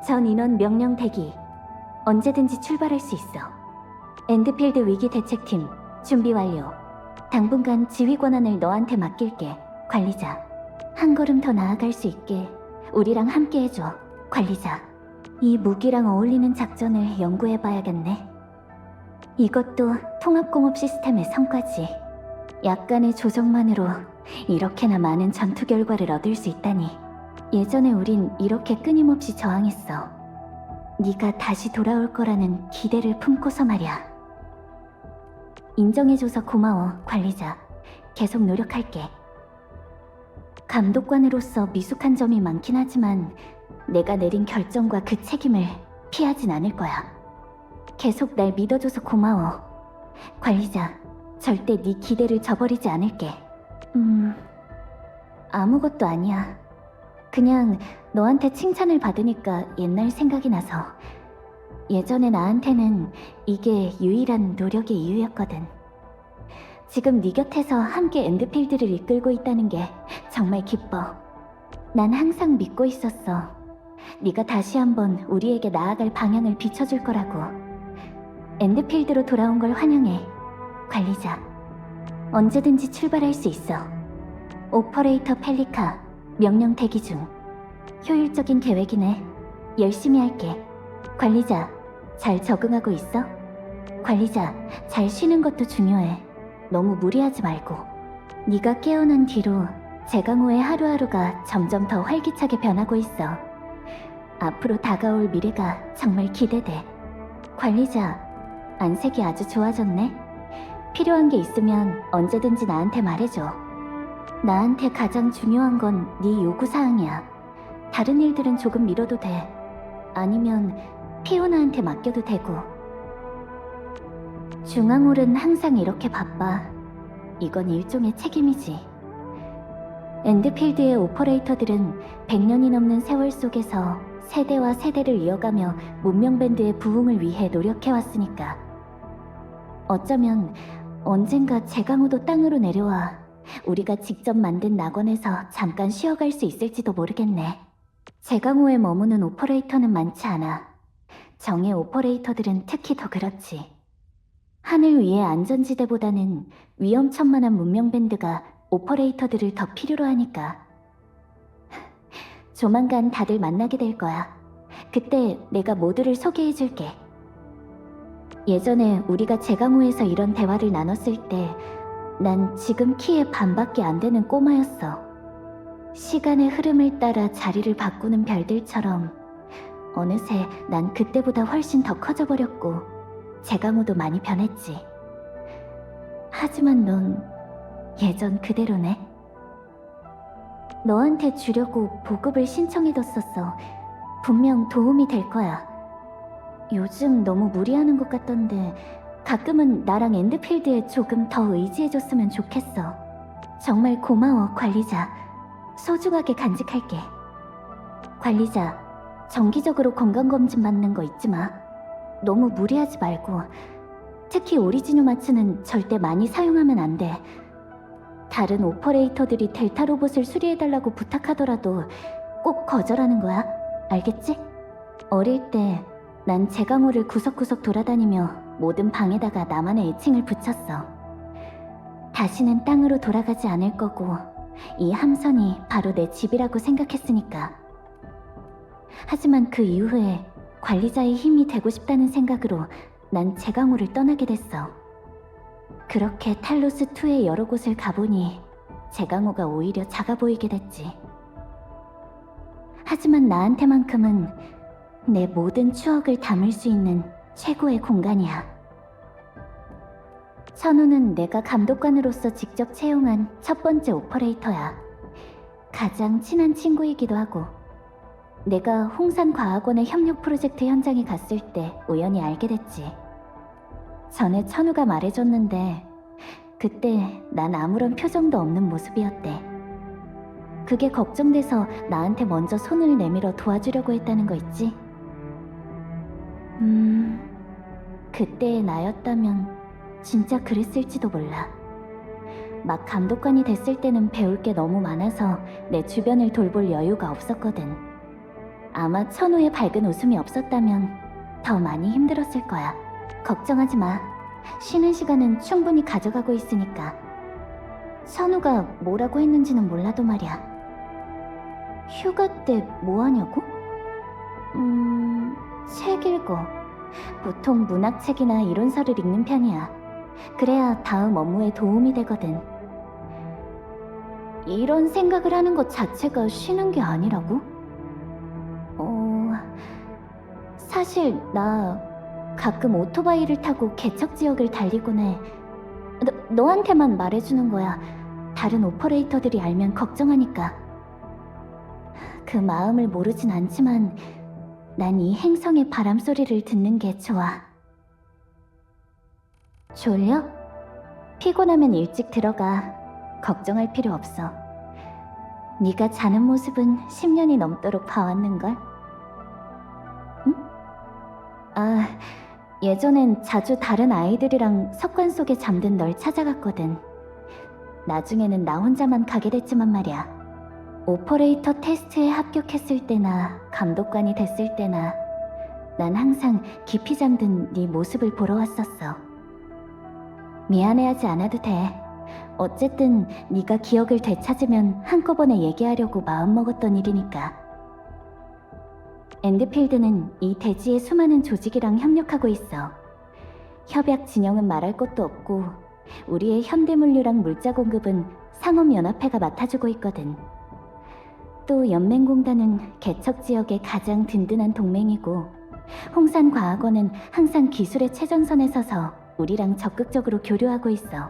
전 인원 명령 대기. 언제든지 출발할 수 있어. 엔드필드 위기 대책팀 준비 완료. 당분간 지휘 권한을 너한테 맡길게, 관리자. 한 걸음 더 나아갈 수 있게 우리랑 함께 해줘, 관리자. 이 무기랑 어울리는 작전을 연구해봐야겠네. 이것도 통합공업 시스템의 성과지. 약간의 조정만으로 이렇게나 많은 전투 결과를 얻을 수 있다니. 예전에 우린 이렇게 끊임없이 저항했어. 네가 다시 돌아올 거라는 기대를 품고서 말이야. 인정해줘서 고마워, 관리자. 계속 노력할게. 감독관으로서 미숙한 점이 많긴 하지만 내가 내린 결정과 그 책임을 피하진 않을 거야. 계속 날 믿어줘서 고마워. 관리자, 절대 네 기대를 저버리지 않을게. 아무것도 아니야. 그냥 너한테 칭찬을 받으니까 옛날 생각이 나서. 예전에 나한테는 이게 유일한 노력의 이유였거든. 지금 네 곁에서 함께 엔드필드를 이끌고 있다는 게 정말 기뻐. 난 항상 믿고 있었어. 네가 다시 한번 우리에게 나아갈 방향을 비춰줄 거라고. 엔드필드로 돌아온 걸 환영해, 관리자. 언제든지 출발할 수 있어. 오퍼레이터 펠리카, 명령 대기 중. 효율적인 계획이네. 열심히 할게. 관리자, 잘 적응하고 있어? 관리자, 잘 쉬는 것도 중요해. 너무 무리하지 말고. 네가 깨어난 뒤로 제강호의 하루하루가 점점 더 활기차게 변하고 있어. 앞으로 다가올 미래가 정말 기대돼. 관리자, 안색이 아주 좋아졌네. 필요한 게 있으면 언제든지 나한테 말해줘. 나한테 가장 중요한 건 네 요구사항이야. 다른 일들은 조금 미뤄도 돼. 아니면 피오나한테 맡겨도 되고. 중앙홀은 항상 이렇게 바빠. 이건 일종의 책임이지. 엔드필드의 오퍼레이터들은 100년이 넘는 세월 속에서 세대와 세대를 이어가며 문명밴드의 부흥을 위해 노력해왔으니까. 어쩌면 언젠가 제강호도 땅으로 내려와 우리가 직접 만든 낙원에서 잠깐 쉬어갈 수 있을지도 모르겠네. 제강호에 머무는 오퍼레이터는 많지 않아. 정의 오퍼레이터들은 특히 더 그렇지. 하늘 위의 안전지대보다는 위험천만한 문명밴드가 오퍼레이터들을 더 필요로 하니까. 조만간 다들 만나게 될 거야. 그때 내가 모두를 소개해줄게. 예전에 우리가 제강호에서 이런 대화를 나눴을 때 난 지금 키의 반밖에 안 되는 꼬마였어. 시간의 흐름을 따라 자리를 바꾸는 별들처럼 어느새 난 그때보다 훨씬 더 커져버렸고 제강호도 많이 변했지. 하지만 넌 예전 그대로네. 너한테 주려고 보급을 신청해뒀었어. 분명 도움이 될 거야. 요즘 너무 무리하는 것 같던데 가끔은 나랑 엔드필드에 조금 더 의지해줬으면 좋겠어. 정말 고마워, 관리자. 소중하게 간직할게. 관리자, 정기적으로 건강검진 받는 거 잊지 마. 너무 무리하지 말고. 특히 오리지노 마츠는 절대 많이 사용하면 안 돼. 다른 오퍼레이터들이 델타 로봇을 수리해달라고 부탁하더라도 꼭 거절하는 거야. 알겠지? 어릴 때 난 제강호를 구석구석 돌아다니며 모든 방에다가 나만의 애칭을 붙였어. 다시는 땅으로 돌아가지 않을 거고 이 함선이 바로 내 집이라고 생각했으니까. 하지만 그 이후에 관리자의 힘이 되고 싶다는 생각으로 난 제강호를 떠나게 됐어. 그렇게 탈로스2의 여러 곳을 가보니 제강호가 오히려 작아 보이게 됐지. 하지만 나한테만큼은 내 모든 추억을 담을 수 있는 최고의 공간이야. 천우는 내가 감독관으로서 직접 채용한 첫 번째 오퍼레이터야. 가장 친한 친구이기도 하고. 내가 홍산과학원의 협력 프로젝트 현장에 갔을 때 우연히 알게 됐지. 전에 천우가 말해줬는데 그때 난 아무런 표정도 없는 모습이었대. 그게 걱정돼서 나한테 먼저 손을 내밀어 도와주려고 했다는 거 있지? 그때의 나였다면 진짜 그랬을지도 몰라. 막 감독관이 됐을 때는 배울 게 너무 많아서 내 주변을 돌볼 여유가 없었거든. 아마 천우의 밝은 웃음이 없었다면 더 많이 힘들었을 거야. 걱정하지 마. 쉬는 시간은 충분히 가져가고 있으니까. 천우가 뭐라고 했는지는 몰라도 말이야. 휴가 때 뭐 하냐고? 책 읽어. 보통 문학책이나 이론서를 읽는 편이야. 그래야 다음 업무에 도움이 되거든. 이런 생각을 하는 것 자체가 쉬는 게 아니라고? 사실 나 가끔 오토바이를 타고 개척 지역을 달리곤 해. 너한테만 말해주는 거야. 다른 오퍼레이터들이 알면 걱정하니까. 그 마음을 모르진 않지만 난 이 행성의 바람 소리를 듣는 게 좋아. 졸려? 피곤하면 일찍 들어가. 걱정할 필요 없어. 네가 자는 모습은 10년이 넘도록 봐왔는걸? 응? 아, 예전엔 자주 다른 아이들이랑 석관 속에 잠든 널 찾아갔거든. 나중에는 나 혼자만 가게 됐지만 말이야. 오퍼레이터 테스트에 합격했을 때나 감독관이 됐을 때나 난 항상 깊이 잠든 네 모습을 보러 왔었어. 미안해하지 않아도 돼. 어쨌든 네가 기억을 되찾으면 한꺼번에 얘기하려고 마음먹었던 일이니까. 엔드필드는 이 대지의 수많은 조직이랑 협력하고 있어. 협약 진영은 말할 것도 없고 우리의 현대물류랑 물자 공급은 상업연합회가 맡아주고 있거든. 또 연맹공단은 개척 지역의 가장 든든한 동맹이고 홍산과학원은 항상 기술의 최전선에 서서 우리랑 적극적으로 교류하고 있어.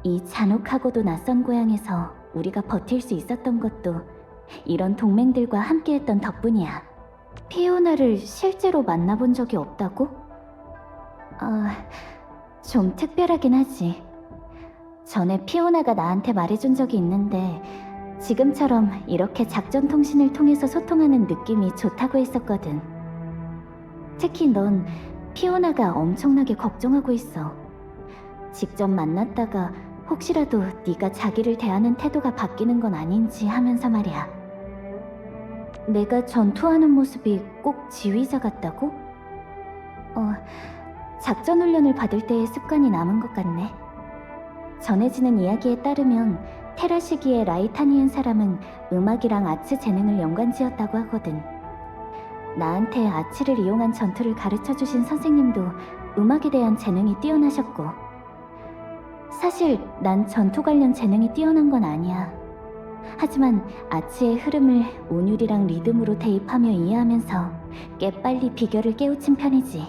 이 잔혹하고도 낯선 고향에서 우리가 버틸 수 있었던 것도 이런 동맹들과 함께했던 덕분이야. 피오나를 실제로 만나본 적이 없다고? 좀 특별하긴 하지. 전에 피오나가 나한테 말해준 적이 있는데 지금처럼 이렇게 작전 통신을 통해서 소통하는 느낌이 좋다고 했었거든. 특히 넌 피오나가 엄청나게 걱정하고 있어. 직접 만났다가 혹시라도 네가 자기를 대하는 태도가 바뀌는 건 아닌지 하면서 말이야. 내가 전투하는 모습이 꼭 지휘자 같다고? 작전 훈련을 받을 때의 습관이 남은 것 같네. 전해지는 이야기에 따르면 테라 시기의 라이타니엔 사람은 음악이랑 아츠 재능을 연관지었다고 하거든. 나한테 아츠를 이용한 전투를 가르쳐주신 선생님도 음악에 대한 재능이 뛰어나셨고, 사실 난 전투 관련 재능이 뛰어난 건 아니야. 하지만 아츠의 흐름을 온율이랑 리듬으로 대입하며 이해하면서 꽤 빨리 비결을 깨우친 편이지.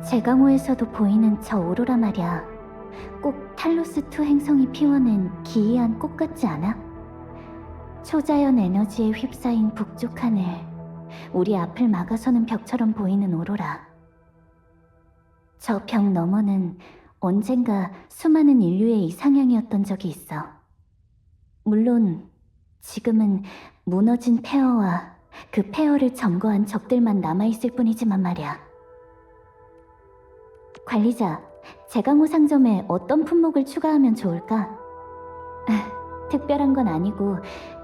제강호에서도 보이는 저 오로라 말이야. 꼭 탈로스2 행성이 피워낸 기이한 꽃 같지 않아? 초자연 에너지에 휩싸인 북쪽 하늘, 우리 앞을 막아서는 벽처럼 보이는 오로라. 저 벽 너머는 언젠가 수많은 인류의 이상향이었던 적이 있어. 물론 지금은 무너진 폐허와 그 폐허를 점거한 적들만 남아있을 뿐이지만 말이야. 관리자, 제강호 상점에 어떤 품목을 추가하면 좋을까? 특별한 건 아니고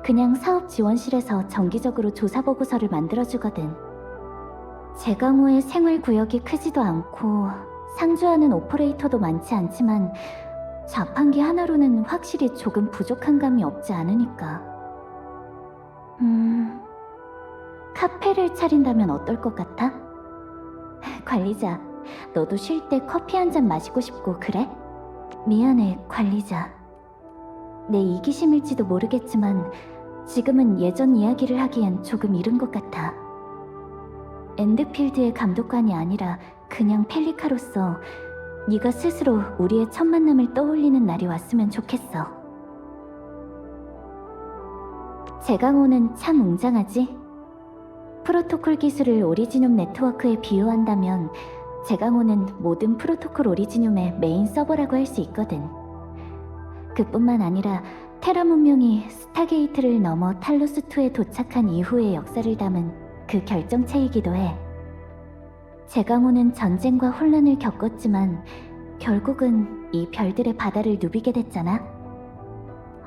그냥 사업 지원실에서 정기적으로 조사 보고서를 만들어주거든. 제강호의 생활구역이 크지도 않고 상주하는 오퍼레이터도 많지 않지만 자판기 하나로는 확실히 조금 부족한 감이 없지 않으니까. 카페를 차린다면 어떨 것 같아? 관리자, 너도 쉴 때 커피 한 잔 마시고 싶고 그래? 미안해, 관리자. 내 이기심일지도 모르겠지만 지금은 예전 이야기를 하기엔 조금 이른 것 같아. 엔드필드의 감독관이 아니라 그냥 펠리카로서 네가 스스로 우리의 첫 만남을 떠올리는 날이 왔으면 좋겠어. 제강호는 참 웅장하지? 프로토콜 기술을 오리지늄 네트워크에 비유한다면 제강호는 모든 프로토콜 오리지늄의 메인 서버라고 할 수 있거든. 그뿐만 아니라 테라 문명이 스타게이트를 넘어 탈로스2에 도착한 이후의 역사를 담은 그 결정체이기도 해. 제강호는 전쟁과 혼란을 겪었지만 결국은 이 별들의 바다를 누비게 됐잖아.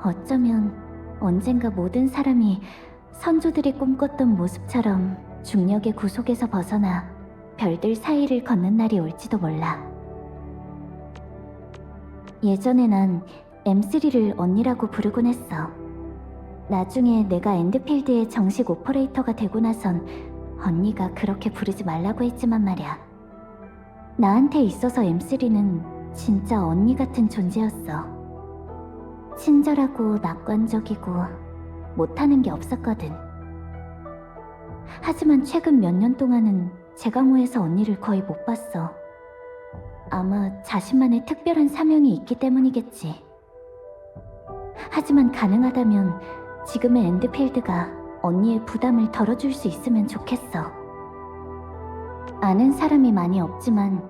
어쩌면 언젠가 모든 사람이 선조들이 꿈꿨던 모습처럼 중력의 구속에서 벗어나 별들 사이를 걷는 날이 올지도 몰라. 예전에 난 M3를 언니라고 부르곤 했어. 나중에 내가 엔드필드의 정식 오퍼레이터가 되고 나선 언니가 그렇게 부르지 말라고 했지만 말이야. 나한테 있어서 M3는 진짜 언니 같은 존재였어. 친절하고 낙관적이고 못하는 게 없었거든. 하지만 최근 몇 년 동안은 제강호에서 언니를 거의 못 봤어. 아마 자신만의 특별한 사명이 있기 때문이겠지. 하지만 가능하다면 지금의 엔드필드가 언니의 부담을 덜어줄 수 있으면 좋겠어. 아는 사람이 많이 없지만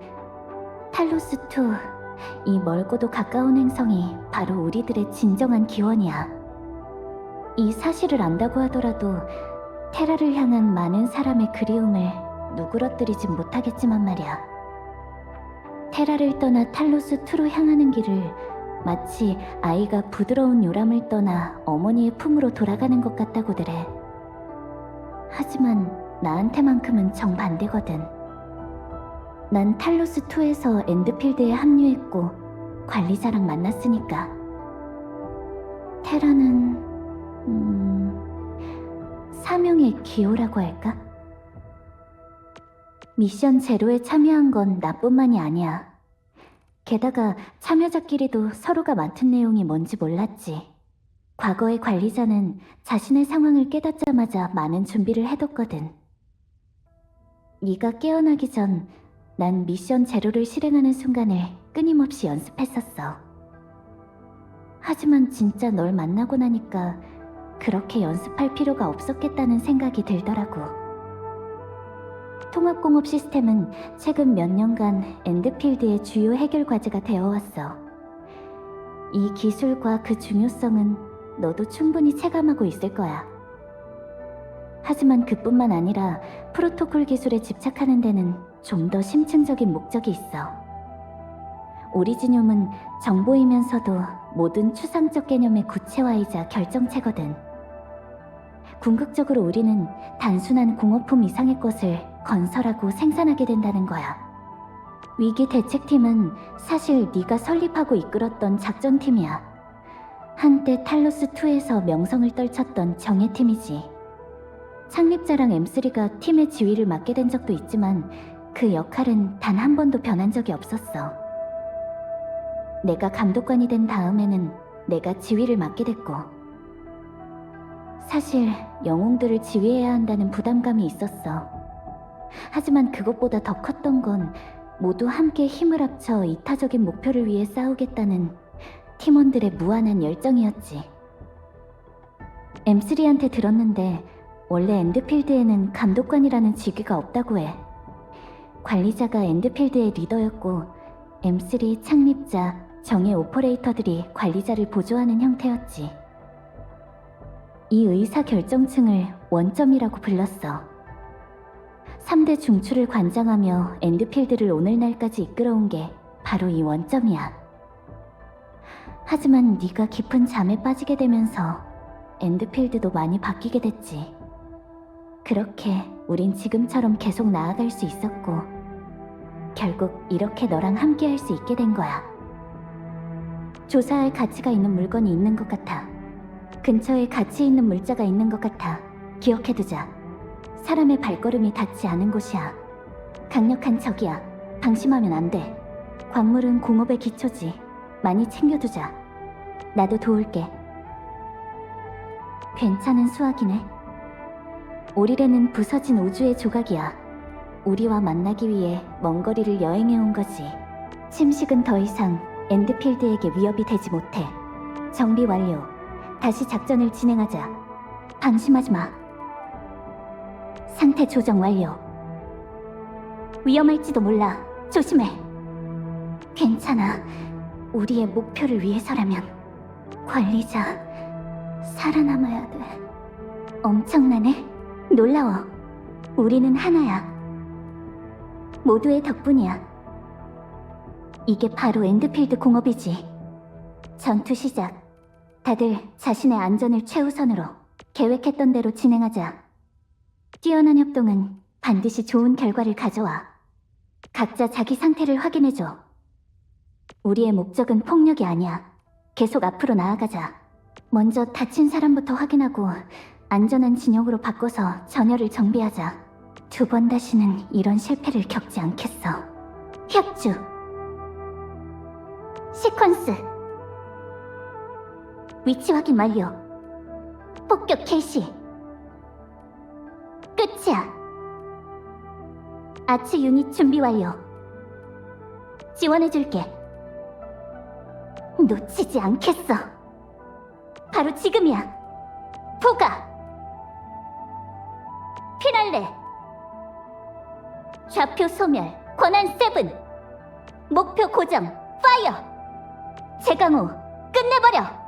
탈로스2, 이 멀고도 가까운 행성이 바로 우리들의 진정한 기원이야. 이 사실을 안다고 하더라도 테라를 향한 많은 사람의 그리움을 누그러뜨리진 못하겠지만 말이야. 테라를 떠나 탈로스2로 향하는 길을 마치 아이가 부드러운 요람을 떠나 어머니의 품으로 돌아가는 것 같다고들 해. 하지만 나한테만큼은 정반대거든. 난 탈로스2에서 엔드필드에 합류했고 관리자랑 만났으니까. 테라는... 사명의 기호라고 할까? 미션 제로에 참여한 건 나뿐만이 아니야. 게다가 참여자끼리도 서로가 맡은 내용이 뭔지 몰랐지. 과거의 관리자는 자신의 상황을 깨닫자마자 많은 준비를 해뒀거든. 네가 깨어나기 전 난 미션 제로를 실행하는 순간을 끊임없이 연습했었어. 하지만 진짜 널 만나고 나니까 그렇게 연습할 필요가 없었겠다는 생각이 들더라고. 통합공업 시스템은 최근 몇 년간 엔드필드의 주요 해결 과제가 되어왔어. 이 기술과 그 중요성은 너도 충분히 체감하고 있을 거야. 하지만 그뿐만 아니라 프로토콜 기술에 집착하는 데는 좀 더 심층적인 목적이 있어. 오리지뇽은 정보이면서도 모든 추상적 개념의 구체화이자 결정체거든. 궁극적으로 우리는 단순한 공업품 이상의 것을 건설하고 생산하게 된다는 거야. 위기 대책팀은 사실 네가 설립하고 이끌었던 작전팀이야. 한때 탈로스2에서 명성을 떨쳤던 정예팀이지. 창립자랑 M3가 팀의 지휘를 맡게 된 적도 있지만 그 역할은 단 한 번도 변한 적이 없었어. 내가 감독관이 된 다음에는 내가 지휘를 맡게 됐고, 사실 영웅들을 지휘해야 한다는 부담감이 있었어. 하지만 그것보다 더 컸던 건 모두 함께 힘을 합쳐 이타적인 목표를 위해 싸우겠다는 팀원들의 무한한 열정이었지. M3한테 들었는데 원래 엔드필드에는 감독관이라는 직위가 없다고 해. 관리자가 엔드필드의 리더였고 M3 창립자, 정예 오퍼레이터들이 관리자를 보조하는 형태였지. 이 의사결정층을 원점이라고 불렀어. 3대 중추를 관장하며 엔드필드를 오늘날까지 이끌어온 게 바로 이 원점이야. 하지만 네가 깊은 잠에 빠지게 되면서 엔드필드도 많이 바뀌게 됐지. 그렇게 우린 지금처럼 계속 나아갈 수 있었고 결국 이렇게 너랑 함께 할 수 있게 된 거야. 조사할 가치가 있는 물건이 있는 것 같아. 근처에 가치 있는 물자가 있는 것 같아. 기억해두자. 사람의 발걸음이 닿지 않은 곳이야. 강력한 적이야. 방심하면 안 돼. 광물은 공업의 기초지. 많이 챙겨두자. 나도 도울게. 괜찮은 수학이네. 오리레는 부서진 우주의 조각이야. 우리와 만나기 위해 먼 거리를 여행해온 거지. 침식은 더 이상 엔드필드에게 위협이 되지 못해. 정비 완료. 다시 작전을 진행하자. 방심하지 마. 상태 조정 완료. 위험할지도 몰라. 조심해. 괜찮아. 우리의 목표를 위해서라면. 관리자, 살아남아야 돼. 엄청나네. 놀라워. 우리는 하나야. 모두의 덕분이야. 이게 바로 엔드필드 공업이지. 전투 시작. 다들 자신의 안전을 최우선으로. 계획했던 대로 진행하자. 뛰어난 협동은 반드시 좋은 결과를 가져와. 각자 자기 상태를 확인해줘. 우리의 목적은 폭력이 아니야. 계속 앞으로 나아가자. 먼저 다친 사람부터 확인하고 안전한 진영으로 바꿔서 전열을 정비하자. 2번 다시는 이런 실패를 겪지 않겠어. 협주. 시퀀스. 위치 확인 완료. 폭격 개시. 끝이야. 아치 유닛 준비 완료. 지원해줄게. 놓치지 않겠어. 바로 지금이야. 포가. 피날레. 좌표 소멸. 권한 7. 목표 고정. 파이어. 제강호. 끝내버려.